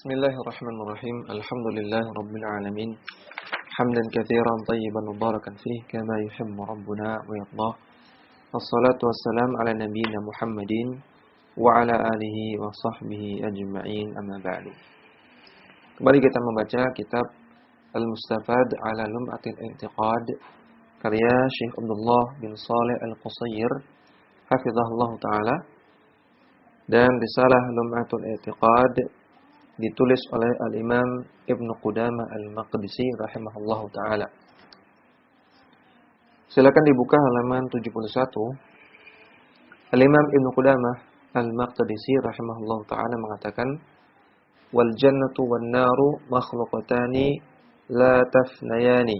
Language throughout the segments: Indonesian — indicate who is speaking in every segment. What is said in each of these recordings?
Speaker 1: Bismillahirrahmanirrahim. Alhamdulillah rabbil alamin. Hamdan katsiran tayyiban mubarakan fihi kama yuhibbu rabbuna wa yardah. Wassalatu wassalamu ala nabiyyina Muhammadin wa ala alihi wa sahbihi ajma'in, amma ba'du. Kembali kita membaca kitab Al-Mustafad ala Lum'atil I'tiqad karya Syekh Abdullah bin Shalih Al-Qusair hafizahullah taala, dan risalah Lum'atul I'tiqad ditulis oleh Al-Imam Ibnu Qudamah Al-Maqdisi rahimahullahu taala. Silakan dibuka halaman 71. Al-Imam Ibnu Qudamah Al-Maqdisi rahimahullahu taala mengatakan, "Wal jannatu wan naru makhluqatani la tafnayani."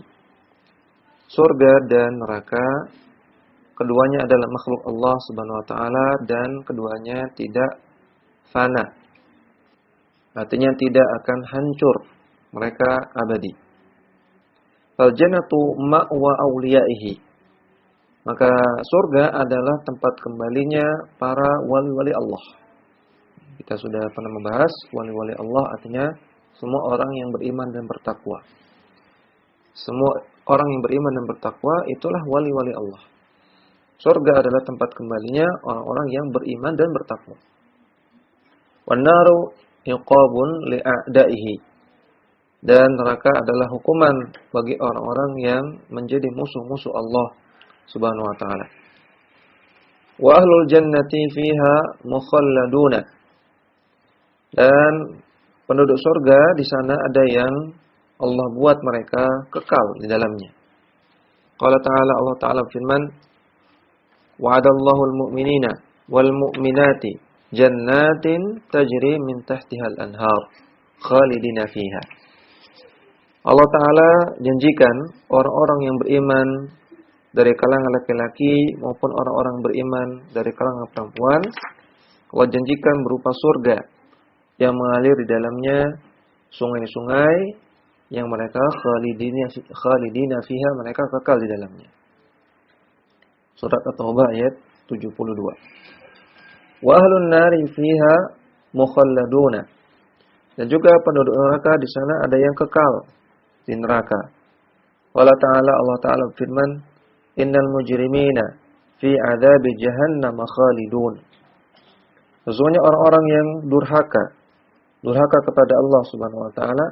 Speaker 1: Surga dan neraka keduanya adalah makhluk Allah Subhanahu wa taala dan keduanya tidak fana. Artinya tidak akan hancur, mereka abadi. Fal jannatu ma'wa awliyaihi. Maka surga adalah tempat kembalinya para wali-wali Allah. Kita sudah pernah membahas wali-wali Allah artinya semua orang yang beriman dan bertakwa. Semua orang yang beriman dan bertakwa itulah wali-wali Allah. Surga adalah tempat kembalinya orang-orang yang beriman dan bertakwa. Wan naru iqabun li'a'daihi. Dan neraka adalah hukuman bagi orang-orang yang menjadi musuh-musuh Allah Subhanahu wa taala. Wa ahlul jannati fiha mukhalladuna. Dan penduduk surga di sana ada yang Allah buat mereka kekal di dalamnya. Qala ta'ala, Allah taala firman, wa'adallahu al-mu'minina wal mu'minati jannatin tajri min tahtihal anhar khalidina fiha. Allah taala janjikan orang-orang yang beriman dari kalangan laki-laki maupun orang-orang beriman dari kalangan perempuan, Allah janjikan berupa surga yang mengalir di dalamnya sungai-sungai yang mereka khalidina fiha, mereka kekal di dalamnya. Surat At-Taubah ayat 72. Wa ahlun nari fiha mukhalladuna. Dan juga penduduk neraka di sana ada yang kekal di neraka. Allah Ta'ala firman, innal mujrimina fi adzabi jahannam khalidun. Sesungguhnya orang-orang yang durhaka kepada Allah Subhanahu wa taala,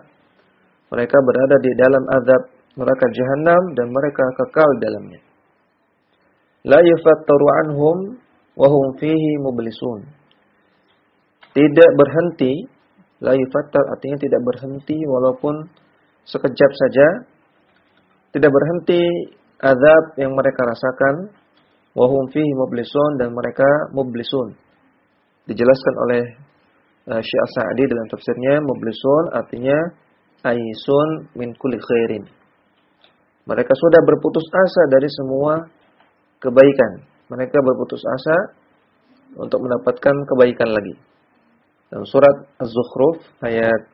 Speaker 1: mereka berada di dalam azab neraka jahanam dan mereka kekal di dalamnya. La yufattaru anhum wahum fihi mublisun. Tidak berhenti, la yufattar artinya tidak berhenti walaupun sekejap saja. Tidak berhenti azab yang mereka rasakan, wahum fihi mublisun, dan mereka mublisun. Dijelaskan oleh Syekh As-Sa'di dalam tafsirnya, mublisun artinya aisun min kulli khairin. Mereka sudah berputus asa dari semua kebaikan. Mereka berputus asa untuk mendapatkan kebaikan lagi. Dalam surat Az-Zukhruf ayat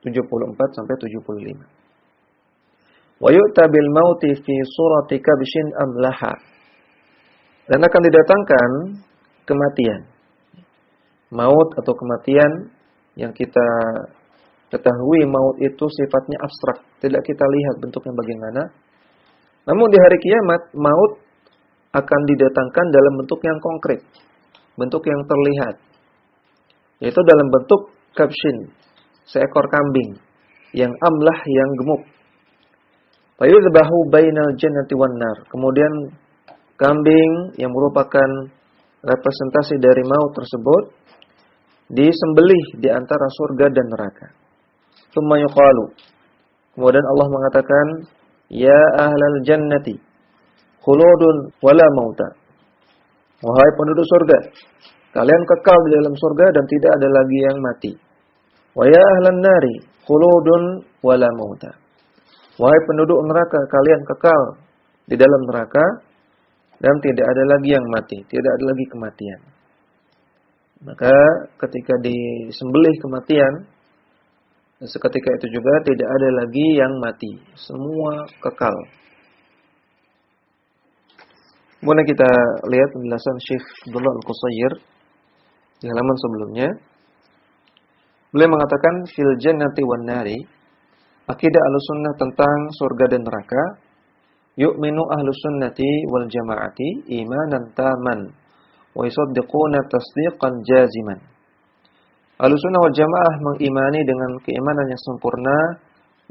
Speaker 1: 74 sampai 75. Wa yu'ta bil mauti fi surati kabshin amlaha. Dan akan didatangkan kematian. Maut atau kematian yang kita ketahui maut itu sifatnya abstrak, tidak kita lihat bentuknya bagaimana. Namun di hari kiamat maut akan didatangkan dalam bentuk yang konkret, bentuk yang terlihat, yaitu dalam bentuk kabshin, seekor kambing yang amlah, yang gemuk. Fayudbahu bainal jannati wan nar. Kemudian kambing yang merupakan representasi dari maut tersebut disembelih di antara surga dan neraka. Tsumma yuqalu. Kemudian Allah mengatakan, ya ahlal jannati khuludun wala mauta. Wahai penduduk surga, kalian kekal di dalam surga dan tidak ada lagi yang mati. Wa ya ahlan nari khuludun wala mauta. Wahai penduduk neraka, kalian kekal di dalam neraka dan tidak ada lagi yang mati, tidak ada lagi kematian. Maka ketika disembelih kematian, seketika itu juga tidak ada lagi yang mati, semua kekal. Kemudian kita lihat penjelasan Syekh Abdullah Al-Qusair di halaman sebelumnya. Beliau mengatakan fil jannati wan nari, akidah Ahlussunnah tentang surga dan neraka, yu'minu Ahlussunnati wal jamaati imanan taman wa yusaddiquna tasdiqan jaziman. Ahlussunnah wal jamaah mengimani dengan keimanan yang sempurna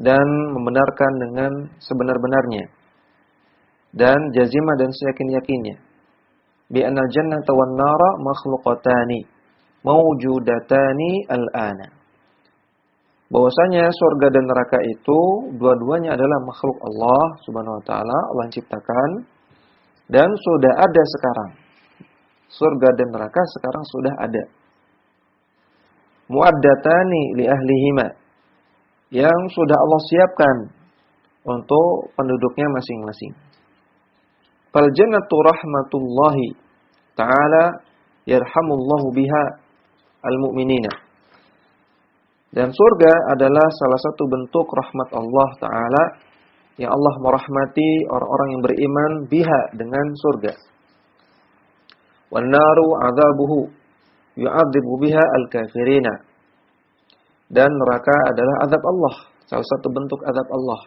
Speaker 1: dan membenarkan dengan sebenar-benarnya dan jazimah dan seyakin-yakinnya. Bi anna jannata wan nara makhluqatani mawjudatani al-ana. Bahwasanya surga dan neraka itu dua-duanya adalah makhluk Allah Subhanahu wa taala, Allah yang ciptakan dan sudah ada sekarang. Surga dan neraka sekarang sudah ada. Muaddatani li ahlihima, yang sudah Allah siapkan untuk penduduknya masing-masing. Fal jannatu rahmatullahi ta'ala yarhamullahu biha al-mu'minina. Dan surga adalah salah satu bentuk rahmat Allah Ta'ala yang Allah merahmati orang-orang yang beriman biha dengan surga. Wan naru adzabuhu yu'adzibu biha al-kafirina. Dan neraka adalah azab Allah, salah satu bentuk azab Allah.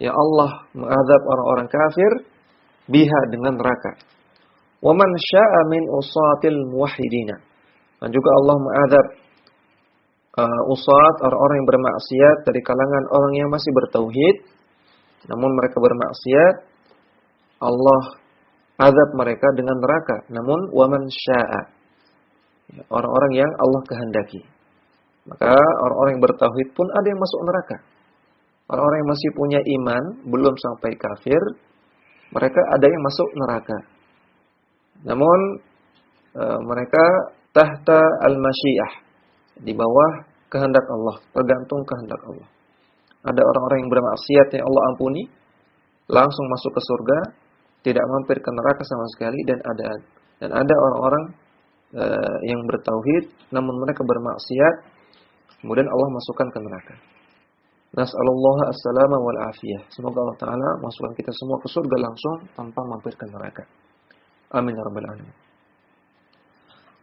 Speaker 1: Ya Allah mengazab orang-orang kafir biha dengan neraka. Wa man syaa'a min usatil muwahhidina. Dan juga Allah mengazab usat, orang-orang yang bermaksiat dari kalangan orang yang masih bertauhid, namun mereka bermaksiat, Allah azab mereka dengan neraka. Namun waman syaa'a, orang-orang yang Allah kehendaki. Maka orang-orang yang bertauhid pun ada yang masuk neraka. Orang-orang yang masih punya iman, belum sampai kafir, mereka ada yang masuk neraka. Namun mereka tahta al-masyiah, di bawah kehendak Allah, tergantung kehendak Allah. Ada orang-orang yang bermaksiat yang Allah ampuni, langsung masuk ke surga, tidak mampir ke neraka sama sekali, dan ada orang-orang yang bertauhid namun mereka bermaksiat, kemudian Allah masukkan ke neraka. Nas'alullah as-salama wal afiyah. Semoga Allah Ta'ala masukkan kita semua ke surga langsung tanpa mampir ke neraka. Amin ya rabbal alamin.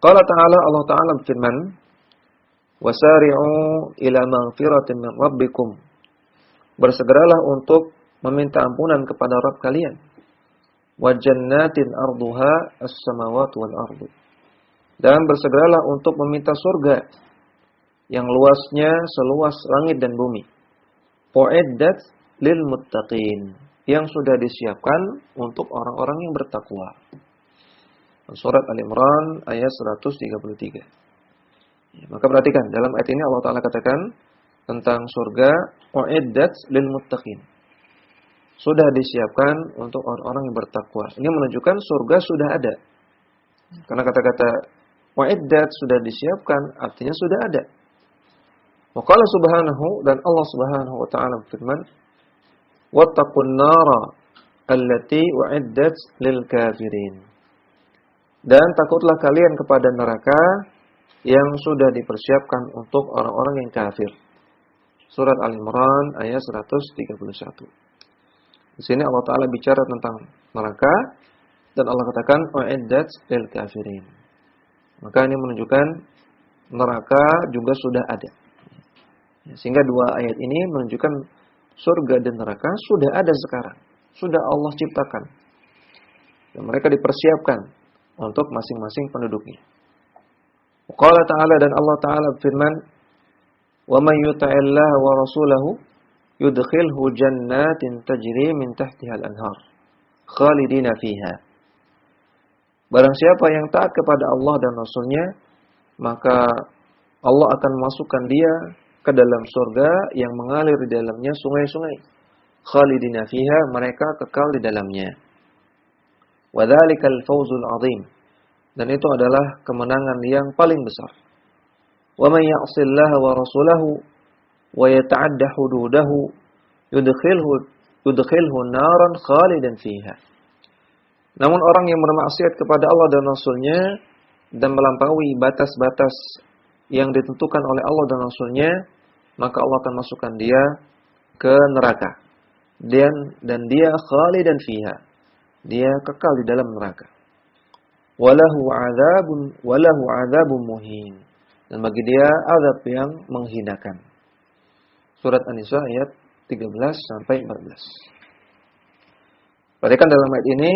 Speaker 1: Qala Ta'ala, Allah Ta'ala berfirman, wasari'u ila maghfiratin min rabbikum. Bersegeralah untuk meminta ampunan kepada Rabb kalian. Wa jannatin arduha as-samawati wal ardu. Dan bersegeralah untuk meminta surga yang luasnya seluas langit dan bumi. Uiddat lil muttaqin, yang sudah disiapkan untuk orang-orang yang bertakwa. Surat Al-Imran ayat 133. Maka perhatikan, dalam ayat ini Allah Ta'ala katakan tentang surga, uiddat lil muttaqin, sudah disiapkan untuk orang-orang yang bertakwa. Ini menunjukkan surga sudah ada. Karena kata-kata uiddat sudah disiapkan, artinya sudah ada. Wa qala subhanahu, dan Allah Subhanahu wa Ta'ala berfirman, wattaqun nara allati uiddat lil kafirin. Dan takutlah kalian kepada neraka yang sudah dipersiapkan untuk orang-orang yang kafir. Surat Al-Imran ayat 131. Di sini Allah Ta'ala bicara tentang neraka dan Allah katakan uiddat lil kafirin. Maka ini menunjukkan neraka juga sudah ada. Sehingga dua ayat ini menunjukkan surga dan neraka sudah ada sekarang. Sudah Allah ciptakan. Dan mereka dipersiapkan untuk masing-masing penduduknya. Qala Ta'ala, dan Allah Ta'ala berfirman, wa may yuti'illaha wa rasulahu yudkhilhu jannatin tajri min tahtiha al-anhar khalidina fiha. Barang siapa yang taat kepada Allah dan Rasulnya, maka Allah akan masukkan dia ke dalam surga yang mengalir di dalamnya sungai-sungai. Khalidina fiha, mereka kekal di dalamnya. Wa dzalikal fawzul 'adzim. Dan itu adalah kemenangan yang paling besar. Wa may ya'sillaha wa rasulahu wa yata'adda hududahu yudkhilhu naran khalidan fiha. Namun orang yang bermaksiat kepada Allah dan Rasulnya dan melampaui batas-batas yang ditentukan oleh Allah dan Rasulnya, maka Allah akan masukkan dia ke neraka. Dan dia khalidan fiha. Dia kekal di dalam neraka. Walahu 'adzabun muhin. dan bagi dia azab yang menghinakan. Surat An-Nisa ayat 13 sampai 14. Perhatikan dalam ayat ini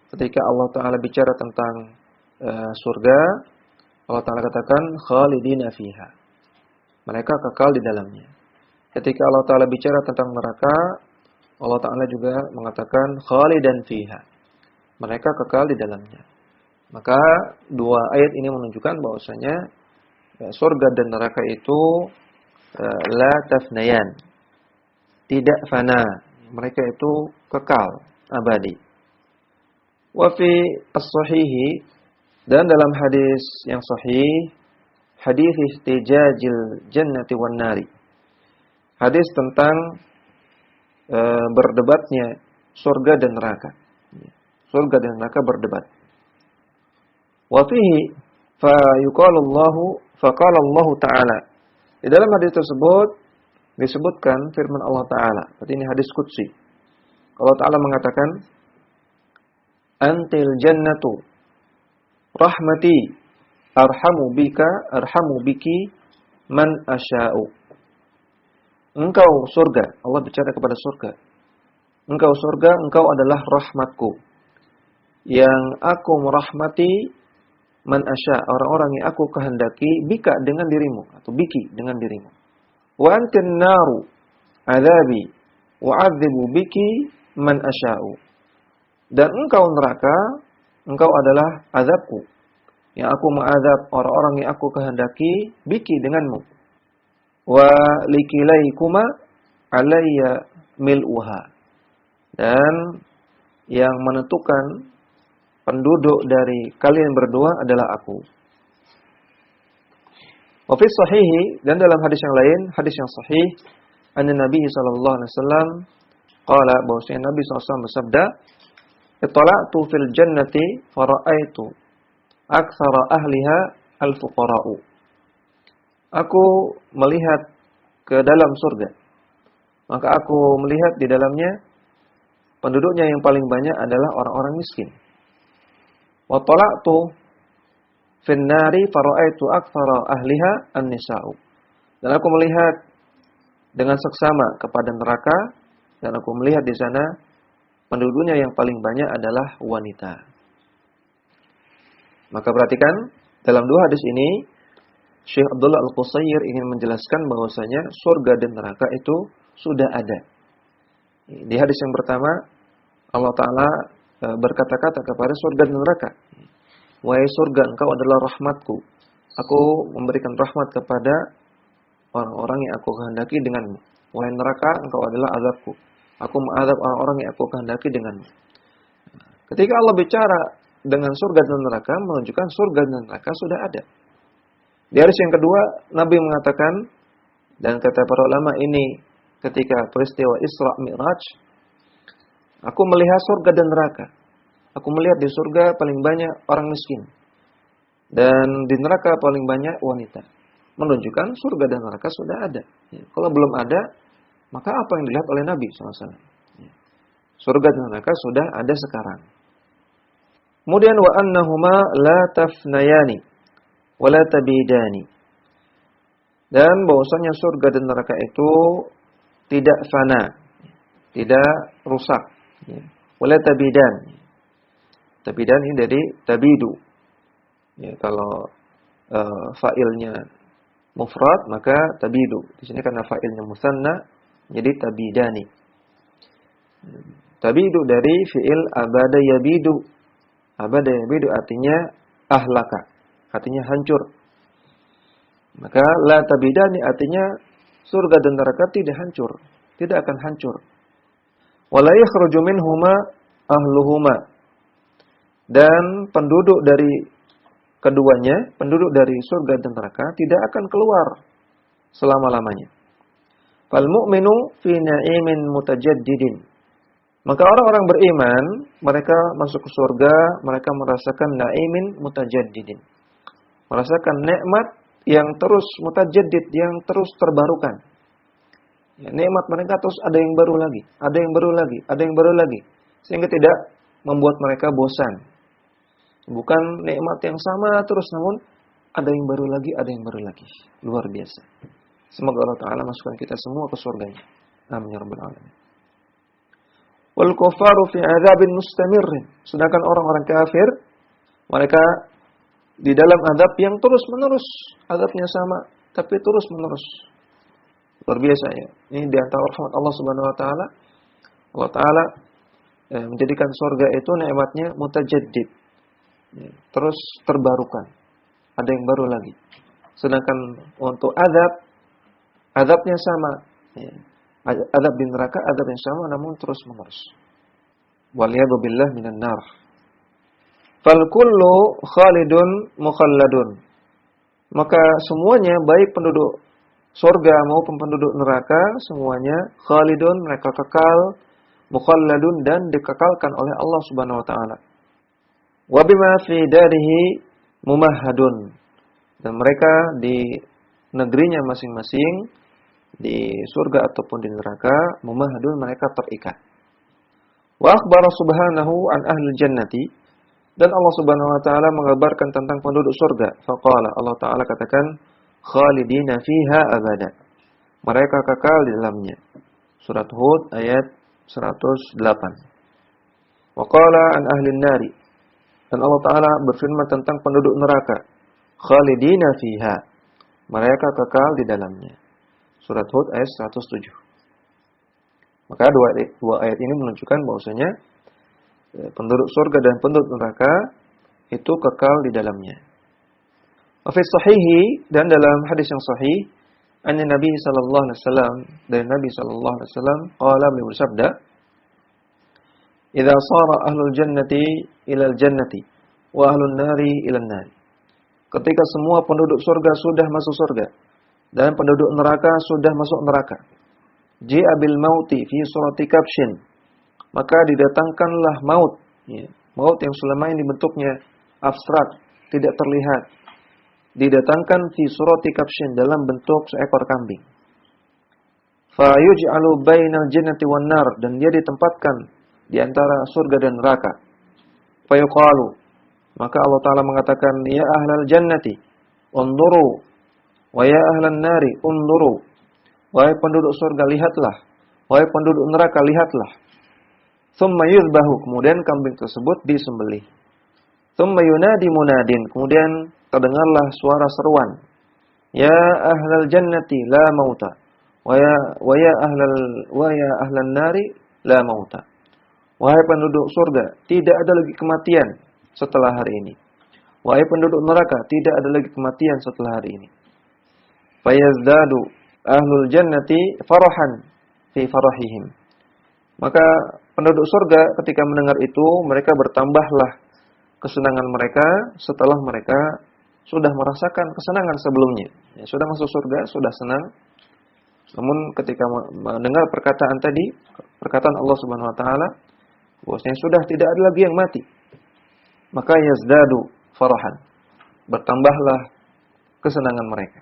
Speaker 1: ketika Allah Ta'ala bicara tentang surga, Allah Ta'ala katakan khalidina fiha. Mereka kekal di dalamnya. Ketika Allah Ta'ala bicara tentang neraka, Allah Ta'ala juga mengatakan khalidan fiha. Mereka kekal di dalamnya. Maka dua ayat ini menunjukkan bahwasanya surga dan neraka itu la tafnayan. Tidak fana. Mereka itu kekal, abadi. Wa fi as-sahihi, dan dalam hadis yang sahih, hadis istijajil jannati wan nari. Hadis tentang berdebatnya surga dan neraka. Surga dan neraka berdebat. Wa fihi fa yuqalu Allah Ta'ala. Di dalam hadis tersebut disebutkan firman Allah Ta'ala. Berarti ini hadis qudsi. Allah Ta'ala mengatakan, Antil jannatu rahmati arhamu biki man asya'u. Engkau surga, Allah bicara kepada surga. Engkau surga, engkau adalah rahmatku, yang aku merahmati man asya, orang-orang yang aku kehendaki, bika dengan dirimu, atau biki dengan dirimu. Wa antin naru adzabi wa adzibu biki man asya'u. Dan engkau neraka, engkau adalah azabku, yang aku mengazab orang-orang yang aku kehendaki, biki denganmu. Wa likilaikuma alayya mil'uha. Dan yang menentukan penduduk dari kalian berdua adalah aku. Wa fi sahihi, dan dalam hadis yang lain, hadis yang sahih, anna Nabi sallallahu alaihi wasallam qala, bahwasanya Nabi SAW bersabda, "Ittala'tu fil jannati fara'aitu aktsara ahliha al-fuqara'u." Aku melihat ke dalam surga, maka aku melihat di dalamnya penduduknya yang paling banyak adalah orang-orang miskin. Wa tala'tu fin nari fara'aitu aktsara ahliha an-nisa'u. Dan aku melihat dengan seksama kepada neraka, dan aku melihat di sana penduduknya yang paling banyak adalah wanita. Maka perhatikan, dalam dua hadis ini Syekh Abdullah Al-Qusair ingin menjelaskan bahwasanya surga dan neraka itu sudah ada. Di hadis yang pertama, Allah Ta'ala berkata-kata kepada surga dan neraka, "Wahai surga, engkau adalah rahmatku. Aku memberikan rahmat kepada orang-orang yang aku kehendaki denganmu. Wahai neraka, engkau adalah azabku. Aku mengazab orang-orang yang aku kehendaki denganmu." Ketika Allah bicara dengan surga dan neraka, menunjukkan surga dan neraka sudah ada. Di hadis yang kedua, Nabi mengatakan, dan kata para ulama ini ketika peristiwa Isra Mi'raj, aku melihat surga dan neraka. Aku melihat di surga paling banyak orang miskin, dan di neraka paling banyak wanita. Menunjukkan surga dan neraka sudah ada. Kalau belum ada, maka apa yang dilihat oleh Nabi SAW? Surga dan neraka sudah ada sekarang. Kemudian wa annahuma la tafnayani wa la tabidani. Dan bahwasanya surga dan neraka itu tidak fana, tidak rusak. Wa la tabidan. Tabidan ini dari tabidu. Ya, kalau fa'ilnya mufrad maka tabidu. Di sini karena fa'ilnya musanna jadi tabidani. Tabidu dari fi'il abada yabidu. Abada yabidu artinya ahlaka, artinya hancur. Maka la tabidani artinya surga dan neraka tidak hancur, tidak akan hancur. Wala yakhruju minhuma ahluhuma. Dan penduduk dari keduanya, penduduk dari surga dan neraka tidak akan keluar selama-lamanya. Fal mu'minu fi na'imin mutajaddidin. Maka orang-orang beriman, mereka masuk ke surga, mereka merasakan na'imin mutajaddidin. Merasakan nikmat yang terus mutajaddid, yang terus terbarukan. Ya, nikmat mereka terus ada yang baru lagi, ada yang baru lagi, ada yang baru lagi. Sehingga tidak membuat mereka bosan. Bukan nikmat yang sama terus, namun ada yang baru lagi, ada yang baru lagi. Luar biasa. Semoga Allah Ta'ala masukkan kita semua ke surganya. Amin ya rabbal alamin. Wal kufaru fi adzabin mustamirrin. Sedangkan orang-orang kafir, mereka di dalam azab yang terus-menerus. Azabnya sama, tapi terus-menerus. Luar biasa ya. Ini di antara rahmat Allah Subhanahu wa taala. Allah Ta'ala menjadikan surga itu nikmatnya mutajaddid. Terus terbarukan. Ada yang baru lagi. Sedangkan untuk azabnya sama. Azab di neraka, azab yang sama namun terus-menerus. Waliyadu billah minan nar. Fal kullu khalidun mukhalladun. Maka semuanya baik penduduk surga maupun penduduk neraka semuanya khalidun, mereka kekal, mukhalladun dan dikekalkan oleh Allah Subhanahu wa taala. Wa bima fi darihi mumahhadun. Dan mereka di negerinya masing-masing di surga ataupun di neraka mumahhadun, mereka terikat. Wa akhbara subhanahu an ahli jannati. Dan Allah Subhanahu wa taala mengabarkan tentang penduduk surga. Faqala, Allah taala katakan khalidina fiha abada. Mereka kekal di dalamnya. Surat Hud ayat 108. Wa qala an ahli nari. Dan Allah taala berfirman tentang penduduk neraka. Khalidina fiha. Mereka kekal di dalamnya. Surat Hud ayat 107. Maka dua ayat ini menunjukkan bahwasanya penduduk surga dan penduduk neraka itu kekal di dalamnya. Wa fi sahihi, dan dalam hadis yang sahih, anna Nabi sallallahu alaihi wasallam, dari Nabi sallallahu alaihi wasallam qala, beliau bersabda, "Idza sara ahlul jannati ilal jannati wa ahlun nari ilan nari." Ketika semua penduduk surga sudah masuk surga dan penduduk neraka sudah masuk neraka. Ji'a bil mauti fi surati kabshin. Maka didatangkanlah maut, ya. Maut yang selama ini bentuknya abstrak, tidak terlihat. Didatangkan fi surati kabshin, dalam bentuk seekor kambing. Fa yuj'alu bainal jannati wan nar, dan dia ditempatkan di antara surga dan neraka. Fa yuqalu, maka Allah Ta'ala mengatakan, ya ahlal jannati unduru, wa ya ahlan nari unduru. Wahai penduduk surga, lihatlah. Wahai penduduk neraka, lihatlah. Tsumma yuzbahu, kemudian kambing tersebut disembelih. Tsumma yunadi munadin, kemudian terdengarlah suara seruan. Ya ahlal jannati la mauta. Wa ya ahlan nari la mauta. Wahai penduduk surga, tidak ada lagi kematian setelah hari ini. Wahai penduduk neraka, tidak ada lagi kematian setelah hari ini. Fayazdadu ahlul jannati farahan fi farahihim. Maka penduduk surga ketika mendengar itu, mereka bertambahlah kesenangan mereka setelah mereka sudah merasakan kesenangan sebelumnya. Ya, sudah masuk surga, sudah senang. Namun ketika mendengar perkataan tadi, perkataan Allah Subhanahu wa taala, bahwasanya sudah tidak ada lagi yang mati, maka yazdadu farahan. Bertambahlah kesenangan mereka.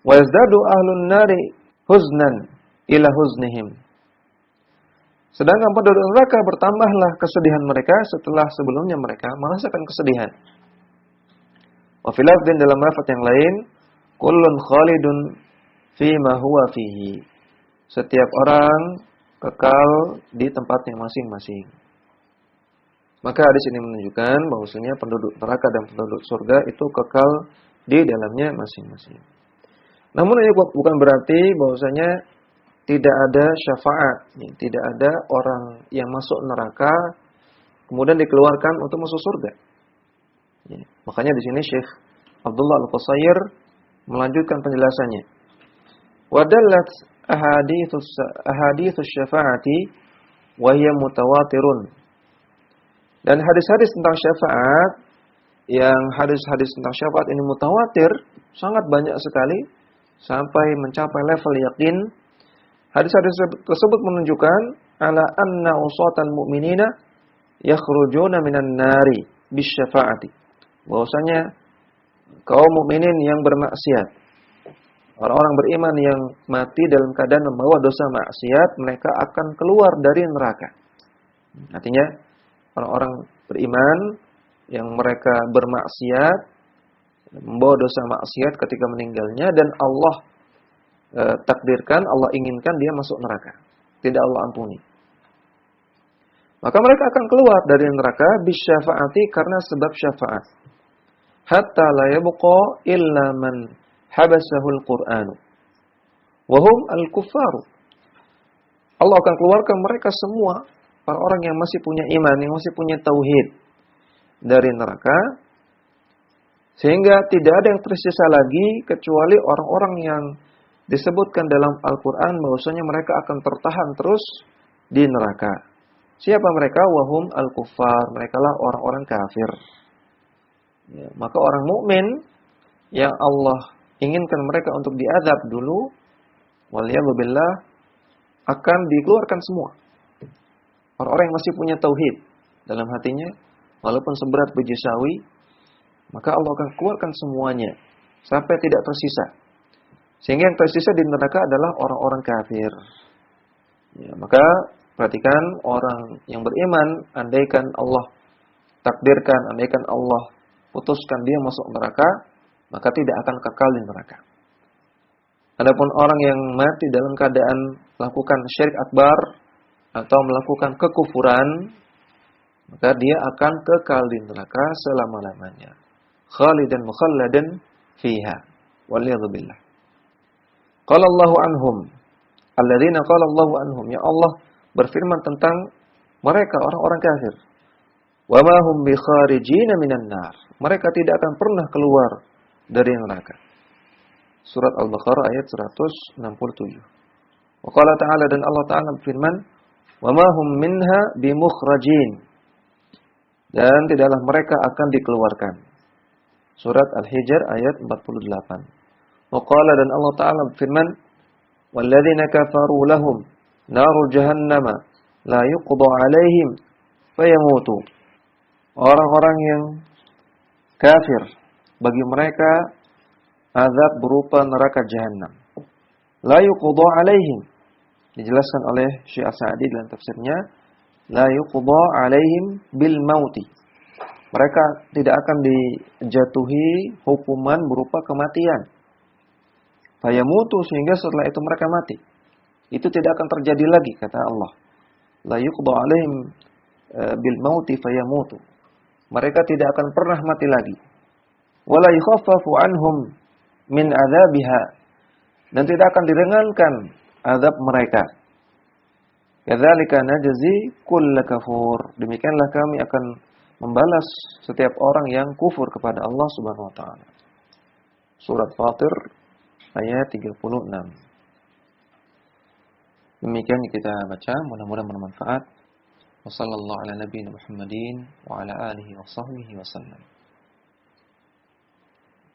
Speaker 1: Wa yazdadu ahlun nari huznan ila huznihim. Sedangkan penduduk neraka bertambahlah kesedihan mereka setelah sebelumnya mereka merasakan kesedihan. Wa fil lafdhin, dalam lafaz yang lain, kullun khalidun fi ma huwa fihi. Setiap orang kekal di tempatnya masing-masing. Maka hadis ini menunjukkan bahwasanya penduduk neraka dan penduduk surga itu kekal di dalamnya masing-masing. Namun ini bukan berarti bahwasanya tidak ada syafaat, tidak ada orang yang masuk neraka kemudian dikeluarkan untuk masuk surga. Ya, makanya di sini Syekh Abdullah Al-Qusayr melanjutkan penjelasannya. Wadallat ahaditsus syafaati wa hiya mutawatirun. Dan hadis-hadis tentang syafaat, yang hadis-hadis tentang syafaat ini mutawatir, sangat banyak sekali sampai mencapai level yakin. Hadis-hadis tersebut menunjukkan ala anna usatal mu'minina yakhrujuna minan nari bisyafaati. Bahwasanya kaum mukminin yang bermaksiat, orang-orang beriman yang mati dalam keadaan membawa dosa maksiat, mereka akan keluar dari neraka. Artinya orang-orang beriman yang mereka bermaksiat, membawa dosa maksiat ketika meninggalnya, dan Allah takdirkan, Allah inginkan dia masuk neraka, tidak Allah ampuni. Maka mereka akan keluar dari neraka bisyafaati, karena sebab syafaat. Hatta la yabqa illa man habasahul Qur'anu wa hum al-kuffaru. Allah akan keluarkan mereka semua, para orang yang masih punya iman, yang masih punya tauhid, dari neraka, sehingga tidak ada yang tersisa lagi kecuali orang-orang yang disebutkan dalam Al-Quran bahwasanya mereka akan tertahan terus di neraka. Siapa mereka? Wahum al-kuffar, merekalah orang-orang kafir. Ya, maka orang mukmin yang Allah inginkan mereka untuk diazab dulu, waliyadzubillah, akan dikeluarkan semua. Orang-orang yang masih punya tauhid dalam hatinya, walaupun seberat biji sawi, maka Allah akan keluarkan semuanya sampai tidak tersisa. Sehingga yang tersisa di neraka adalah orang-orang kafir. Ya, maka perhatikan, orang yang beriman, andaikan Allah takdirkan, andaikan Allah putuskan dia masuk neraka, maka tidak akan kekal di neraka. Adapun orang yang mati dalam keadaan melakukan syirik akbar atau melakukan kekufuran, maka dia akan kekal di neraka selama-lamanya. Khalidan mukhalladan fiha. Waliyadzubillah. Qala Allahu anhum, alladzina qala Allahu anhum, ya Allah berfirman tentang mereka orang-orang kafir. Wa ma hum bi kharijina minan nar. Mereka tidak akan pernah keluar dari neraka. Surat Al-Baqarah ayat 167. Wa qala ta'ala, dan Allah Ta'ala berfirman, wa ma hum minha bimukhrajin. Dan tidaklah mereka akan dikeluarkan. Surat Al-Hijr ayat 48. Wa qala, dan Allah Ta'ala berfirman, walladzina kafaru lahum naru jahannama la yuqda alaihim fayamutu. Orang-orang yang kafir, bagi mereka azab berupa neraka jahanam. La yuqda alaihim, dijelaskan oleh Syekh As-Sa'di dalam tafsirnya, la yuqda alaihim bil mauti. Mereka tidak akan dijatuhi hukuman berupa kematian. Fayamutu, sehingga setelah itu mereka mati. Itu tidak akan terjadi lagi, kata Allah. La yuqda alaihim bil mauti fayamutu. Mereka tidak akan pernah mati lagi. Wala yukhaffafu anhum min adzabiha, dan tidak akan diringankan azab mereka. Kadzalika najzi kull kafur. Demikianlah kami akan membalas setiap orang yang kufur kepada Allah Subhanahu wa taala. Surat Fatir ayat 36. Demikian kita baca, mudah-mudahan bermanfaat. Wassallallahu ala nabiyina Muhammadin wa ala alihi wa sahbihi wasallam.